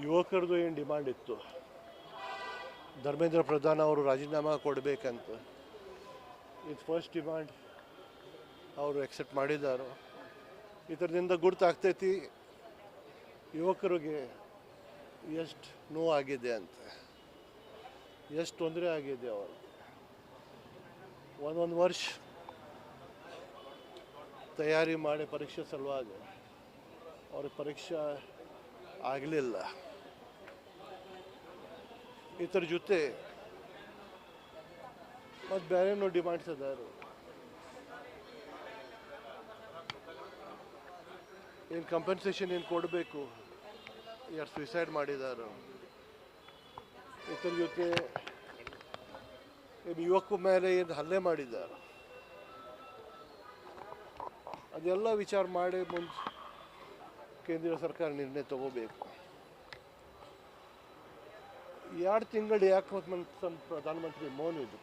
ಯುವಕರದು ಏನು ಡಿಮಾಂಡ್ ಇತ್ತು, ಧರ್ಮೇಂದ್ರ ಪ್ರಧಾನ್ ಅವರು ರಾಜೀನಾಮೆ ಕೊಡಬೇಕಂತ. ಇದು ಫಸ್ಟ್ ಡಿಮಾಂಡ್ ಅವರು ಎಕ್ಸೆಪ್ಟ್ ಮಾಡಿದ್ದಾರೆ. ಇದರಿಂದ ಗುರ್ತಾಗ್ತೈತಿ ಯುವಕರಿಗೆ ಎಷ್ಟು ನೋವಾಗಿದೆ ಅಂತ, ಎಷ್ಟು ತೊಂದರೆ ಆಗಿದೆ ಅವ್ರಿಗೆ. ಒಂದೊಂದು ವರ್ಷ ತಯಾರಿ ಮಾಡಿ ಪರೀಕ್ಷೆ ಸಲುವಾಗಿ ಅವ್ರಿಗೆ ಪರೀಕ್ಷೆ ಆಗಲಿಲ್ಲ. ಇದರ ಜೊತೆ ಮತ್ತು ಬೇರೆನೂ ಡಿಮಾಂಡ್ಸ್ ಅದಾರು. ಏನು ಕಂಪನ್ಸೇಷನ್ ಏನು ಕೊಡಬೇಕು, ಯಾರು ಸುಯಿಸೈಡ್ ಮಾಡಿದಾರೋ. ಇದರ ಜೊತೆ ಏನು ಯುವಕ ಮೇಲೆ ಏನು ಹಲ್ಲೆ ಮಾಡಿದ್ದಾರೆ, ಅದೆಲ್ಲ ವಿಚಾರ ಮಾಡಿ ಮುಂದೆ ಕೇಂದ್ರ ಸರ್ಕಾರ ನಿರ್ಣಯ ತಗೋಬೇಕು. 2 ತಿಂಗಳು ಯಾಕೆ ಪ್ರಧಾನಮಂತ್ರಿ ಮೌನ ಇದ್ರು,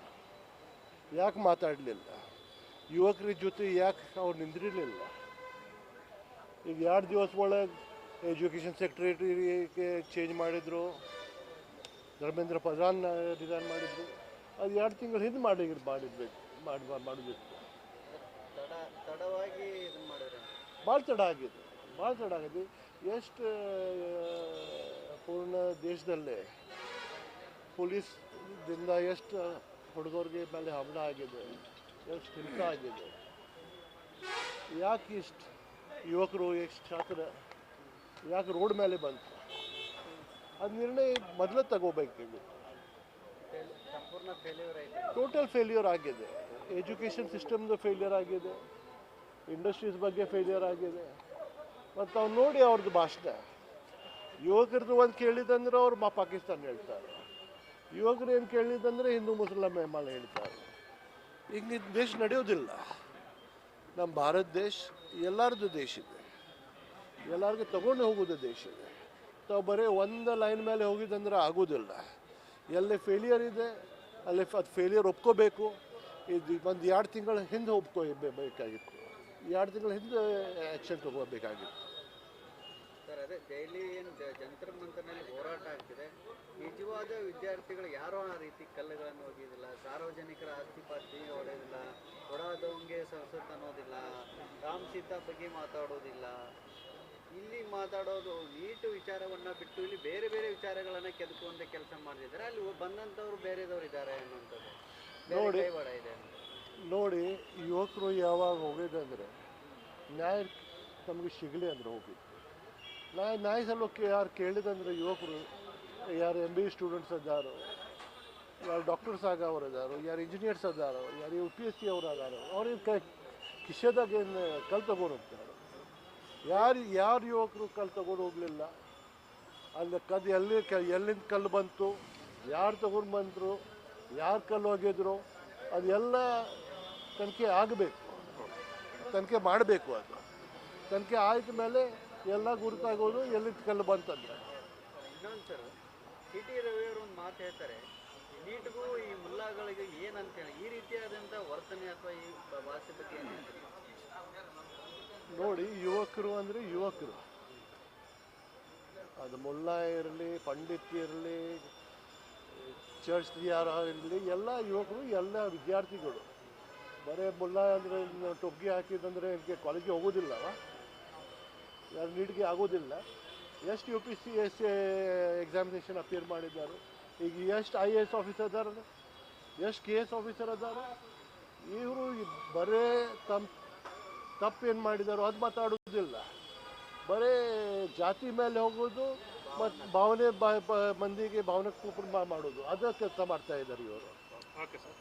ಯಾಕೆ ಮಾತಾಡಲಿಲ್ಲ, ಯುವಕರ ಜೊತೆ ಯಾಕೆ ಅವ್ರು ನಿಂದಿರಲಿಲ್ಲ. ಈಗ 2 ದಿವಸ ಒಳಗೆ ಎಜುಕೇಷನ್ ಸೆಕ್ರೆಟರಿಗೆ ಚೇಂಜ್ ಮಾಡಿದರು, ಧರ್ಮೇಂದ್ರ ಪ್ರಧಾನ್ ರಿಸೈನ್ ಮಾಡಿದರು. ಅದು 2 ತಿಂಗಳು ಹಿಂದೆ ಮಾಡಬೇಕು. ತಡವಾಗಿ ಭಾಳ ತಡ ಆಗಿದೆ. ಎಷ್ಟು ಪೂರ್ಣ ದೇಶದಲ್ಲೇ ಪೊಲೀಸ್ದಿಂದ ಎಷ್ಟು ಹುಡುಗರಿಗೆ ಮೇಲೆ ಹಮಲ ಆಗಿದೆ, ಎಷ್ಟು ಹಿಂಸೆ ಆಗಿದೆ. ಯಾಕೆ ಇಷ್ಟು ಯುವಕರು ಎಷ್ಟು ಛಾತ್ರ ಯಾಕೆ ರೋಡ್ ಮೇಲೆ ಬಂತು, ಅದು ನಿರ್ಣಯ ಮೊದಲೇ ತಗೋಬೇಕು. ಟೋಟಲ್ ಫೇಲ್ಯೂರ್ ಆಗಿದೆ. ಎಜುಕೇಷನ್ ಸಿಸ್ಟಮ್ದು ಫೇಲ್ಯೂರ್ ಆಗಿದೆ, ಇಂಡಸ್ಟ್ರೀಸ್ ಬಗ್ಗೆ ಫೇಲ್ಯೂರ್ ಆಗಿದೆ. ಮತ್ತು ಅವ್ರು ನೋಡಿ ಅವ್ರದ್ದು ಭಾಷಣ, ಯುವಕರದ್ದು ಒಂದು ಕೇಳಿದಂದ್ರೆ ಅವ್ರು ಪಾಕಿಸ್ತಾನ ಹೇಳ್ತಾರೆ, ಯುವಕರು ಏನು ಕೇಳಿದಂದರೆ ಹಿಂದೂ ಮುಸ್ಲಿಂ ಮೇಲೆ ಹೇಳ್ತಾರೆ. ಈಗ ದೇಶ ನಡೆಯೋದಿಲ್ಲ. ನಮ್ಮ ಭಾರತ ದೇಶ ಎಲ್ಲರದ್ದು ದೇಶ ಇದೆ, ಎಲ್ಲರಿಗೂ ತಗೊಂಡು ಹೋಗೋದು ದೇಶ ಇದೆ. ತಾವು ಬರೀ ಒಂದು ಲೈನ್ ಮೇಲೆ ಹೋಗಿದ್ದಂದ್ರೆ ಆಗೋದಿಲ್ಲ. ಎಲ್ಲಿ ಫೇಲಿಯರ್ ಇದೆ ಅಲ್ಲಿ ಅದು ಫೇಲಿಯರ್ ಒಪ್ಕೋಬೇಕು. ಇದು ಒಂದು 2 ತಿಂಗಳ ಹಿಂದೆ ಒಪ್ಕೋಬೇಕಾಗಿತ್ತು, 2 ತಿಂಗಳ ಹಿಂದೆ ಆ್ಯಕ್ಷನ್ ತಗೋಬೇಕಾಗಿತ್ತು. ಸರ್, ಅದೇ ಡೈಲಿ ಏನು ಜಂತರ್ ಮಂತರ್ನಲ್ಲಿ ಹೋರಾಟ ಆಗ್ತಿದೆ. ನಿಜವಾದ ವಿದ್ಯಾರ್ಥಿಗಳು ಯಾರೋ ಆ ರೀತಿ ಕಲ್ಲುಗಳನ್ನು ಹೋಗಿದ್ದಿಲ್ಲ, ಸಾರ್ವಜನಿಕರ ಆಸ್ತಿ ಪಾಸ್ತಿ ಹೊಡೆಯೋದಿಲ್ಲ, ಹೊಡೆದವಂಗೆ ಸಂಸತ್ ಅನ್ನೋದಿಲ್ಲ, ರಾಮ್ ಸೀತಾ ಬಗ್ಗೆ ಮಾತಾಡೋದಿಲ್ಲ. ಇಲ್ಲಿ ಮಾತಾಡೋದು ನೀಟು ವಿಚಾರವನ್ನು ಬಿಟ್ಟು ಇಲ್ಲಿ ಬೇರೆ ಬೇರೆ ವಿಚಾರಗಳನ್ನು ಕೆದಕುವಂಥ ಕೆಲಸ ಮಾಡ್ತಿದ್ದಾರೆ. ಅಲ್ಲಿ ಬಂದಂಥವ್ರು ಬೇರೆದವ್ರು ಇದ್ದಾರೆ ಅನ್ನುವಂಥದ್ದು ನೋಡಿ. ಯುವಕರು ಯಾವಾಗ ಹೋಗಿದಂದರೆ ನ್ಯಾಯ ನಮಗೆ ಸಿಗಲಿ ಅಂದ್ರೆ ಹೋಗಿದ್ದು. ನ್ಯಾಯ ಸಲಕ್ಕೆ ಯಾರು ಕೇಳಿದಂದ್ರೆ ಯುವಕರು ಯಾರು MBA ಸ್ಟೂಡೆಂಟ್ಸ್ ಅದಾರೋ, ಯಾರು ಡಾಕ್ಟರ್ಸ್ ಆಗವ್ರು ಅದಾರೋ, ಯಾರು ಇಂಜಿನಿಯರ್ಸ್ ಅದಾರೋ, ಯಾರು UPSC ಅವ್ರು ಅದಾರೋ, ಅವ್ರಿಗೆ ಕಿಶೆದಾಗ ಏನು ಕಲ್ ತಗೊಂಡು ಹೋಗ್ತಾರೆ. ಯಾರು ಯುವಕರು ಕಲ್ಲು ತಗೊಂಡು ಹೋಗಲಿಲ್ಲ. ಅಲ್ಲಿ ಎಲ್ಲಿಂದ ಕಲ್ಲು ಬಂತು, ಯಾರು ತಗೊಂಡು ಬಂದರು, ಯಾರು ಕಲ್ಲು ಹೋಗಿದ್ರು, ಅದೆಲ್ಲ ತನಿಖೆ ಆಗಬೇಕು, ತನಿಖೆ ಮಾಡಬೇಕು. ಅದು ತನಿಖೆ ಆಯ್ತ ಮೇಲೆ ಎಲ್ಲ ಗುರುತಾಗೋದು ಎಲ್ಲಿಂದ ಕಲ್ಲು ಬಂತಂದ್ರೆ. ಇನ್ನೊಂದು ಸರ್, CT ರವಿಯವರು ಒಂದು ಮಾತು ಹೇಳ್ತಾರೆ, ನೀಟ್ಗೂ ಈ ಮುಲ್ಲಾಗಳಿಗೆ ಏನಂತೇಳಿ ಈ ರೀತಿಯಾದಂಥ ವರ್ತನೆ ಅಥವಾ ಈ ಭಾಷೆ ಬಗ್ಗೆ ಏನು ಹೇಳ್ತಾರೆ? ನೋಡಿ, ಯುವಕರು ಅಂದರೆ ಯುವಕರು, ಅದು ಮುಲ್ಲಾ ಇರಲಿ, ಪಂಡಿತ್ ಇರಲಿ, ಚರ್ಚ್ ಯಾರು ಇರಲಿ, ಎಲ್ಲ ಯುವಕರು, ಎಲ್ಲ ವಿದ್ಯಾರ್ಥಿಗಳು. ಬರೀ ಮುಲ್ಲಾ ಅಂದರೆ ಟೊಗ್ಗಿ ಹಾಕಿದಂದರೆ ಇದಕ್ಕೆ ಕಾಲೇಜಿಗೆ ಹೋಗೋದಿಲ್ಲವ, ಯಾರು ನೀಟ್ಗೆ ಆಗೋದಿಲ್ಲ. ಎಷ್ಟು UPSC ಎಕ್ಸಾಮಿನೇಷನ್ ಅಪಿಯರ್ ಮಾಡಿದ್ದಾರೆ, ಈಗ ಎಷ್ಟು IAS ಆಫೀಸರ್ ಅದಾರ, ಎಷ್ಟು KS ಆಫೀಸರ್ ಅದಾರ. ಇವರು ಬರೀ ತಪ್ಪೇನು ಮಾಡಿದಾರೋ ಅದು ಮಾತಾಡೋದಿಲ್ಲ, ಬರೀ ಜಾತಿ ಮೇಲೆ ಹೋಗೋದು ಮತ್ತು ಮಂದಿಗೆ ಭಾವನೆ ಮಾಡೋದು, ಅದೇ ಕೆಲಸ ಮಾಡ್ತಾ ಇದ್ದಾರೆ ಇವರು. Okay sir.